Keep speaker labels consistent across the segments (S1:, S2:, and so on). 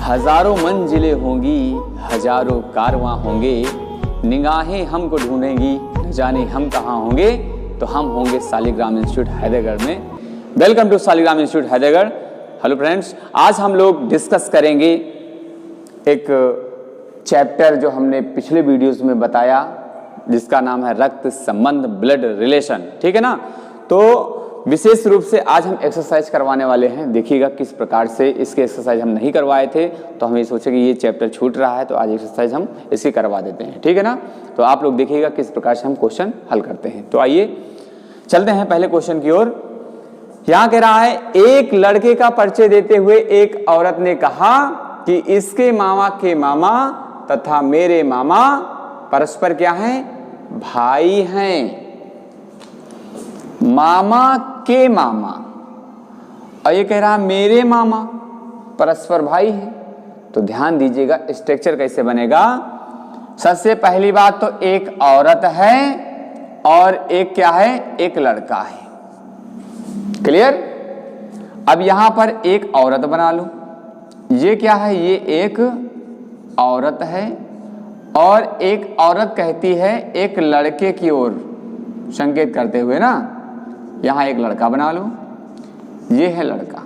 S1: हजारों मंजिलें होंगी, हजारों कारवां होंगे, निगाहें हमको ढूंढेंगी, न जाने हम कहाँ होंगे, तो हम होंगे सालिग्राम इंस्टीट्यूट हैदरगढ़ में। Welcome to Saligram Institute Haidargarh. Hello friends, आज हम लोग डिस्कस करेंगे एक चैप्टर जो हमने पिछले वीडियोस में बताया, जिसका नाम है रक्त संबंध, ब्लड रिलेशन। ठीक है ना। तो विशेष रूप से आज हम एक्सरसाइज करवाने वाले हैं। देखिएगा किस प्रकार से इसके एक्सरसाइज हम नहीं करवाए थे, तो हम ये सोचे कि ये चैप्टर छूट रहा है तो आज एक्सरसाइज हम इसकी करवा देते हैं। ठीक है ना। तो आप लोग देखिएगा किस प्रकार से हम क्वेश्चन हल करते हैं। तो आइए चलते हैं पहले क्वेश्चन की ओर। यहां कह रहा है, एक लड़के का परिचय देते हुए एक औरत ने कहा कि इसके मामा के मामा तथा मेरे मामा परस्पर क्या हैं? भाई हैं। मामा के मामा, और ये कह रहा मेरे मामा परस्पर भाई हैं। तो ध्यान दीजिएगा स्ट्रक्चर कैसे बनेगा। सबसे पहली बात तो एक औरत है और एक क्या है? एक लड़का है। क्लियर। अब यहां पर एक औरत बना लो। ये क्या है? ये एक औरत है और एक औरत कहती है एक लड़के की ओर संकेत करते हुए ना, यहां एक लड़का बना लो। ये है लड़का।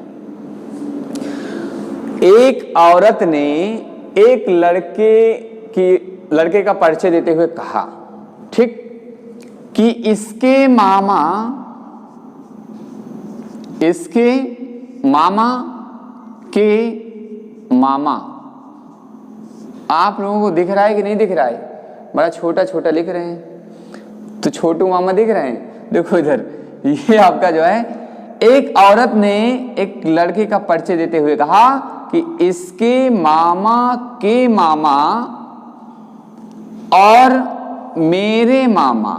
S1: एक औरत ने एक लड़के का परिचय देते हुए कहा, ठीक, कि इसके मामा के मामा। आप लोगों को दिख रहा है कि नहीं दिख रहा है? बड़ा छोटा छोटा लिख रहे हैं, तो छोटू मामा दिख रहे हैं। देखो इधर, ये आपका जो है, एक औरत ने एक लड़के का परिचय देते हुए कहा कि इसके मामा के मामा और मेरे मामा।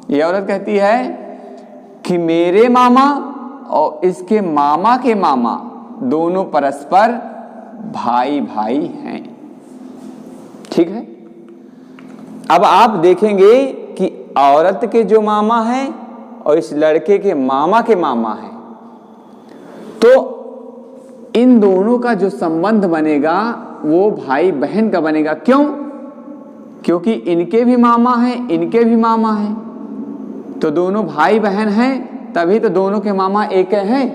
S1: ये औरत कहती है कि मेरे मामा और इसके मामा के मामा दोनों परस्पर भाई भाई हैं। ठीक है। अब आप देखेंगे कि औरत के जो मामा हैं और इस लड़के के मामा हैं, तो इन दोनों का जो संबंध बनेगा वो भाई बहन का बनेगा। क्यों? क्योंकि इनके भी मामा हैं, इनके भी मामा हैं, तो दोनों भाई बहन हैं, तभी तो दोनों के मामा एक हैं।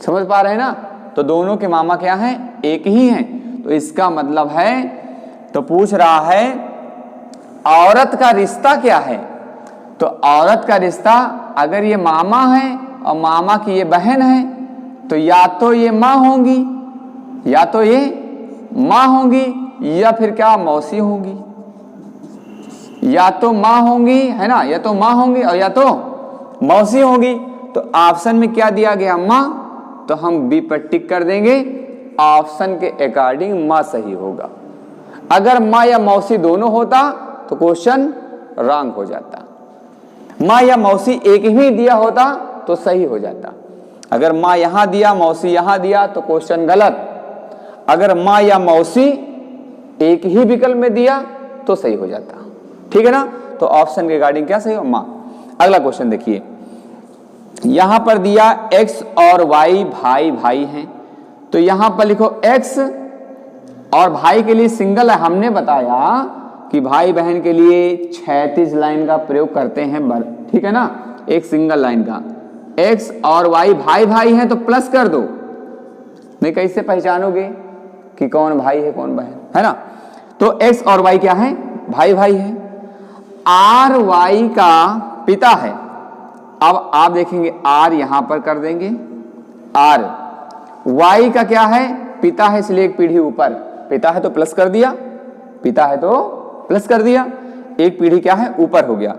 S1: समझ पा रहे हैं ना। तो दोनों के मामा क्या हैं? एक ही हैं। तो इसका मतलब है, तो पूछ रहा है औरत का रिश्ता क्या है। तो औरत का रिश्ता, अगर ये मामा है और मामा की ये बहन है, तो या तो ये माँ होंगी, या तो ये माँ होंगी, या फिर क्या मौसी होंगी। या तो माँ होंगी, है ना, या तो माँ होंगी और या तो मौसी होंगी। तो ऑप्शन में क्या दिया गया? माँ। तो हम बी पर टिक कर देंगे। ऑप्शन के अकॉर्डिंग माँ सही होगा। अगर माँ या मौसी दोनों होता तो क्वेश्चन रॉन्ग हो जाता। माँ या मौसी एक ही दिया होता तो सही हो जाता। अगर माँ यहां दिया, मौसी यहां दिया, तो क्वेश्चन गलत। अगर माँ या मौसी एक ही विकल्प में दिया तो सही हो जाता। ठीक है ना। तो ऑप्शन के अकॉर्डिंग क्या सही हो? माँ। अगला क्वेश्चन देखिए, यहां पर दिया x और y भाई भाई हैं। तो यहां पर लिखो x, और भाई के लिए सिंगल है। हमने बताया कि भाई बहन के लिए 36 लाइन का प्रयोग करते हैं। ठीक है ना। एक सिंगल लाइन का x और y भाई भाई हैं, तो प्लस कर दो। नहीं, कैसे पहचानोगे कि कौन भाई है कौन बहन, है ना। तो x और y क्या है? भाई भाई है। r y का पिता है। अब आप देखेंगे r यहां पर कर देंगे, r y का क्या है? पिता है, इसलिए एक पीढ़ी ऊपर। पिता है तो प्लस कर दिया, पिता है तो प्लस कर दिया, एक पीढ़ी क्या है? ऊपर हो गया।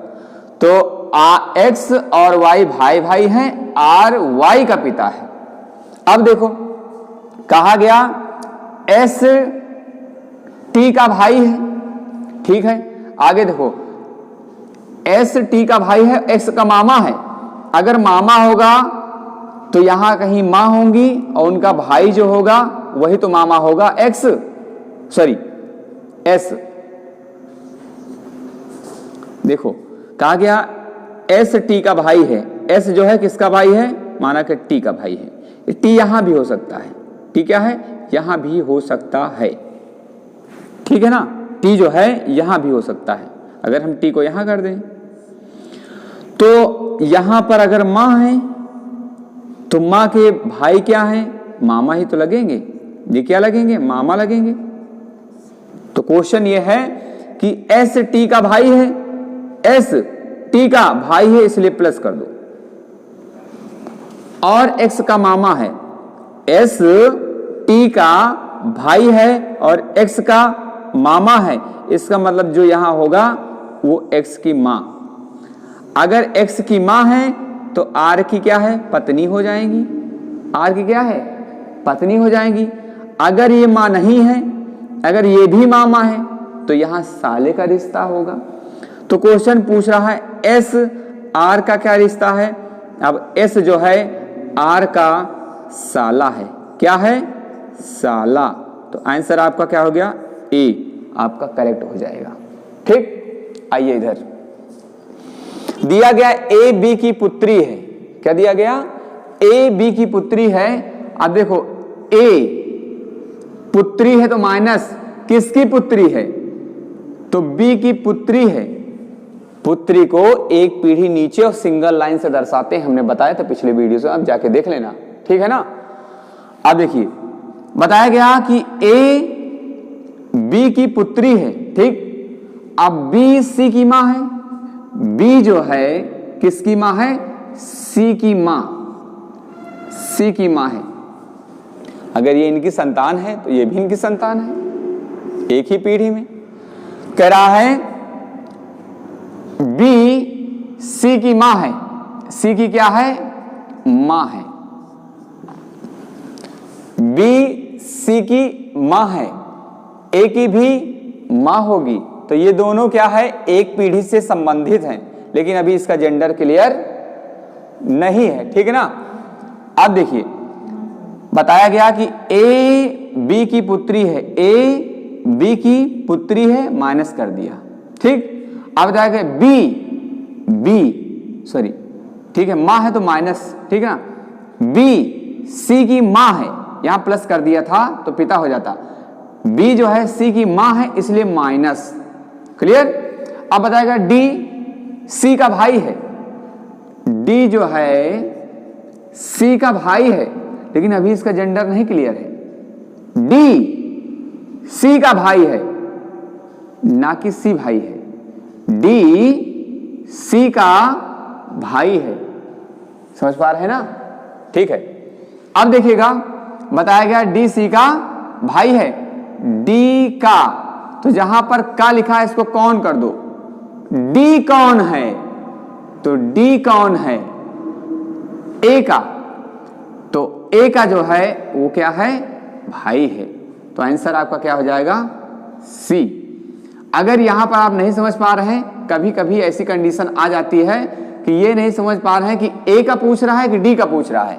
S1: तो x और y भाई भाई हैं, r y का पिता है। अब देखो कहा गया s t का भाई है। ठीक है। आगे देखो, s t का भाई है, x का मामा है। अगर मामा होगा तो यहां कहीं मां होंगी और उनका भाई जो होगा वही तो मामा होगा, s। देखो कहा गया एस टी का भाई है। एस जो है किसका भाई है? माना कि टी का भाई है। टी यहां भी हो सकता है। टी क्या है? यहां भी हो सकता है, ठीक है ना। टी जो है यहां भी हो सकता है। अगर हम टी को यहां कर दें तो यहां पर अगर मां है तो मां के भाई क्या है, मामा ही तो लगेंगे। ये क्या लगेंगे, मामा लगेंगे। तो क्वेश्चन ये है कि एस टी का भाई है, एस टी का भाई है इसलिए प्लस कर दो, और एक्स का मामा है। एस टी का भाई है और एक्स का मामा है, इसका मतलब जो यहां होगा वो एक्स की मां। अगर एक्स की मां है तो आर की क्या है, पत्नी हो जाएंगी। आर की क्या है, पत्नी हो जाएंगी। अगर ये मां नहीं है, अगर ये भी मामा है तो यहां साले का रिश्ता होगा। तो क्वेश्चन पूछ रहा है एस आर का क्या रिश्ता है। अब एस जो है आर का साला है। क्या है, साला। तो आंसर आपका क्या हो गया, ए आपका करेक्ट हो जाएगा। ठीक, आइए इधर दिया गया ए बी की पुत्री है। क्या दिया गया, ए बी की पुत्री है। अब देखो ए पुत्री है तो माइनस किसकी पुत्री है, तो बी की पुत्री है। पुत्री को एक पीढ़ी नीचे और सिंगल लाइन से दर्शाते हैं, हमने बताया था पिछले वीडियो से, आप जाके देख लेना, ठीक है ना। अब देखिए बताया गया कि ए बी की पुत्री है, ठीक। अब बी सी की मां है, बी जो है किसकी मां है, सी की मां, सी की मां है। अगर ये इनकी संतान है तो ये भी इनकी संतान है, एक ही पीढ़ी में। कह रहा है बी सी की मां है, सी की क्या है, मां है। बी सी की मां है, ए की भी मां होगी, तो ये दोनों क्या है, एक पीढ़ी से संबंधित हैं। लेकिन अभी इसका जेंडर क्लियर नहीं है, ठीक है ना। अब देखिए बताया गया कि ए बी की पुत्री है, ए बी की पुत्री है, माइनस कर दिया, ठीक। अब बताया गया बी सॉरी, ठीक है, मां है तो माइनस, ठीक है ना। बी सी की मां है, यहां प्लस कर दिया था तो पिता हो जाता। बी जो है सी की मां है इसलिए माइनस, क्लियर। अब बताएगा डी सी का भाई है, डी जो है सी का भाई है, लेकिन अभी इसका जेंडर नहीं क्लियर है। डी सी का भाई है, ना कि सी भाई है, डी सी का भाई है। समझ पा रहे हैं ना, ठीक है। अब देखिएगा बताया गया डी सी का भाई है, डी का, तो जहां पर का लिखा है इसको कौन कर दो, डी कौन है, तो डी कौन है, ए का, तो ए का जो है वो क्या है, भाई है। तो आंसर आपका क्या हो जाएगा, सी। अगर यहां पर आप नहीं समझ पा रहे हैं, कभी कभी ऐसी कंडीशन आ जाती है कि ये नहीं समझ पा रहे हैं कि ए का पूछ रहा है कि डी का पूछ रहा है,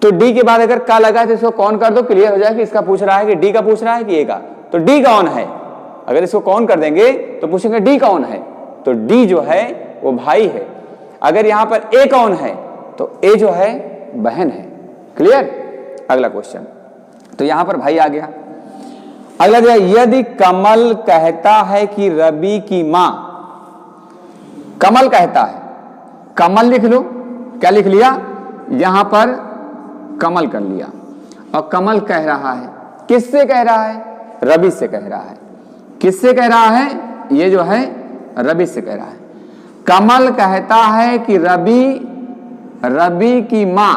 S1: तो डी के बाद अगर का लगा है तो इसको कौन कर दो, क्लियर हो जाए कि इसका पूछ रहा है कि डी का पूछ रहा है कि ए का। तो डी कौन है, अगर इसको कौन कर देंगे तो पूछेंगे डी कौन है, तो डी जो है वो भाई है। अगर यहां पर ए कौन है तो ए जो है बहन है, क्लियर। अगला क्वेश्चन, तो यहां पर भाई आ गया। अगला दिया, यदि कमल कहता है कि रवि की मां, कमल कहता है, कमल लिख लो, क्या लिख लिया, यहां पर कमल कर लिया, और कमल कह रहा है, किससे कह रहा है, रवि से कह रहा है। किससे कह रहा है, ये जो है रवि से कह रहा है। कमल कहता है कि रवि की मां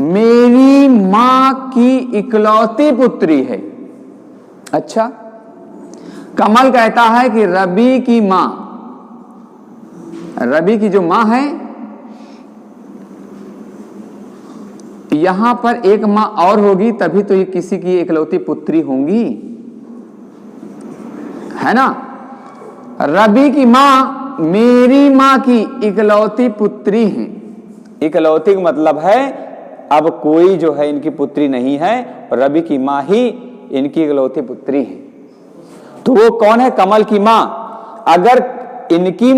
S1: मेरी मां की इकलौती पुत्री है। अच्छा, कमल कहता है कि रवि की मां, रवि की जो मां है, यहां पर एक मां और होगी तभी तो ये किसी की इकलौती पुत्री होंगी, है ना। रवि की मां मेरी मां की इकलौती पुत्री है। इकलौती का मतलब है अब कोई जो है इनकी पुत्री नहीं है, रवि की मां ही इनकी इकलौती पुत्री है। तो वो कौन है, कमल की मां। अगर इनकी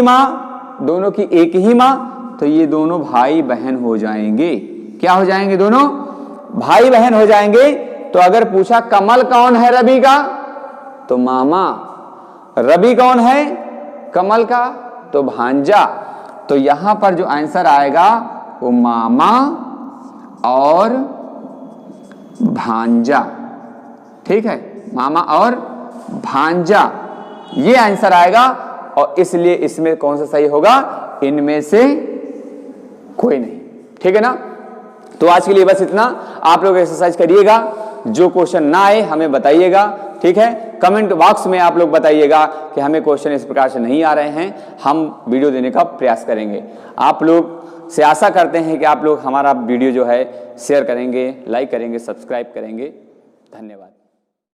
S1: मां दोनों की एक ही मां, तो ये दोनों भाई बहन हो जाएंगे। क्या हो जाएंगे, दोनों भाई बहन हो जाएंगे। तो अगर पूछा कमल कौन है रवि का, तो मामा। रवि कौन है कमल का, तो भांजा। तो यहां पर जो आंसर आएगा वो मामा और भांजा। ठीक है, मामा और भांजा ये आंसर आएगा। और इसलिए इसमें कौन सा सही होगा, इनमें से कोई नहीं। ठीक है ना। तो आज के लिए बस इतना। आप लोग एक्सरसाइज करिएगा, जो क्वेश्चन ना आए हमें बताइएगा। ठीक है, कमेंट बॉक्स में आप लोग बताइएगा कि हमें क्वेश्चन इस प्रकार से नहीं आ रहे हैं, हम वीडियो देने का प्रयास करेंगे। आप लोग से आशा करते हैं कि आप लोग हमारा वीडियो जो है शेयर करेंगे, लाइक करेंगे, सब्सक्राइब करेंगे। धन्यवाद।